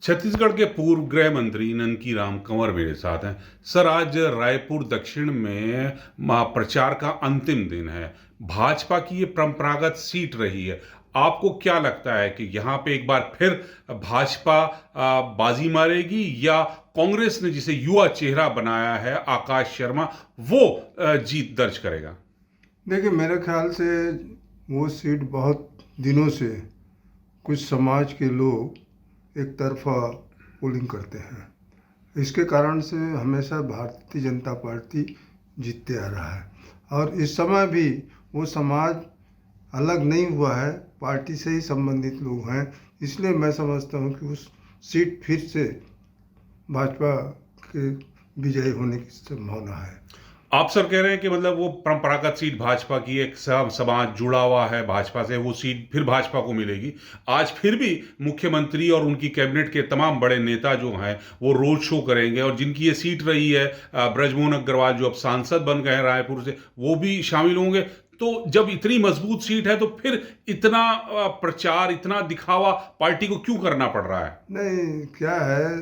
छत्तीसगढ़ के पूर्व गृह मंत्री ननकी राम कंवर मेरे साथ हैं। सर, आज रायपुर दक्षिण में प्रचार का अंतिम दिन है। भाजपा की ये परंपरागत सीट रही है। आपको क्या लगता है कि यहाँ पे एक बार फिर भाजपा बाजी मारेगी, या कांग्रेस ने जिसे युवा चेहरा बनाया है आकाश शर्मा, वो जीत दर्ज करेगा? देखिए, मेरे ख्याल से वो सीट बहुत दिनों से कुछ समाज के लोग एक तरफा पोलिंग करते हैं। इसके कारण से हमेशा भारतीय जनता पार्टी जीतते आ रहा है, और इस समय भी वो समाज अलग नहीं हुआ है, पार्टी से ही संबंधित लोग हैं। इसलिए मैं समझता हूँ कि उस सीट फिर से भाजपा के विजयी होने की संभावना है। आप सर कह रहे हैं कि मतलब वो परंपरागत सीट भाजपा की, एक समाज जुड़ा हुआ है भाजपा से, वो सीट फिर भाजपा को मिलेगी। आज फिर भी मुख्यमंत्री और उनकी कैबिनेट के तमाम बड़े नेता जो हैं वो रोड शो करेंगे, और जिनकी ये सीट रही है, ब्रजमोहन अग्रवाल जो अब सांसद बन गए हैं रायपुर से, वो भी शामिल होंगे। तो जब इतनी मजबूत सीट है तो फिर इतना प्रचार, इतना दिखावा पार्टी को क्यों करना पड़ रहा है? नहीं, क्या है,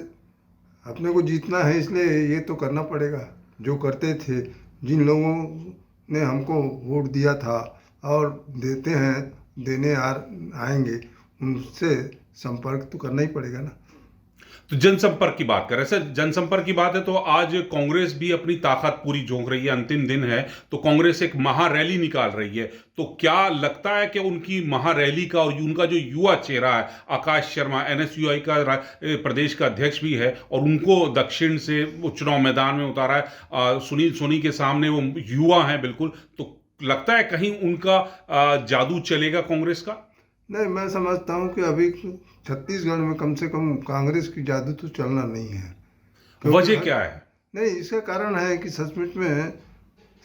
अपने को जीतना है, इसलिए ये तो करना पड़ेगा जो करते थे। जिन लोगों ने हमको वोट दिया था और देते हैं, देने आएंगे, उनसे संपर्क तो करना ही पड़ेगा ना। तो जनसंपर्क की बात करें सर, जनसंपर्क की बात है तो आज कांग्रेस भी अपनी ताकत पूरी झोंक रही है। अंतिम दिन है तो कांग्रेस एक महारैली निकाल रही है। तो क्या लगता है कि उनकी महारैली का और उनका जो युवा चेहरा है आकाश शर्मा, एनएसयूआई का प्रदेश का अध्यक्ष भी है, और उनको दक्षिण से वो चुनाव मैदान में उतारा है, सुनील सोनी के सामने वो युवा हैं बिल्कुल, तो लगता है कहीं उनका जादू चलेगा कांग्रेस का? नहीं, मैं समझता हूँ कि अभी छत्तीसगढ़ में कम से कम कांग्रेस की जादू तो चलना नहीं है। वजह क्या है? नहीं, इसका कारण है कि सचमुच में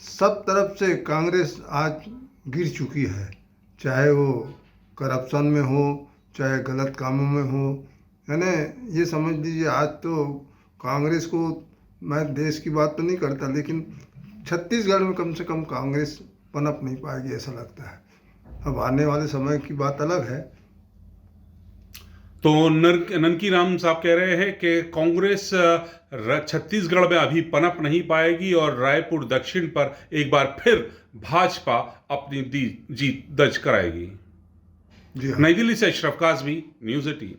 सब तरफ से कांग्रेस आज गिर चुकी है। चाहे वो करप्शन में हो, चाहे गलत कामों में हो, यानी ये समझ लीजिए आज तो कांग्रेस को, मैं देश की बात तो नहीं करता, लेकिन छत्तीसगढ़ में कम से कम कांग्रेस पनप नहीं पाएगी, ऐसा लगता है। अब आने वाले समय की बात अलग है। तो ननकी राम साहब कह रहे हैं कि कांग्रेस छत्तीसगढ़ में अभी पनप नहीं पाएगी, और रायपुर दक्षिण पर एक बार फिर भाजपा अपनी जीत दर्ज कराएगी। जी हाँ। नई दिल्ली से अशरफ काज़मी, न्यूज़ 18।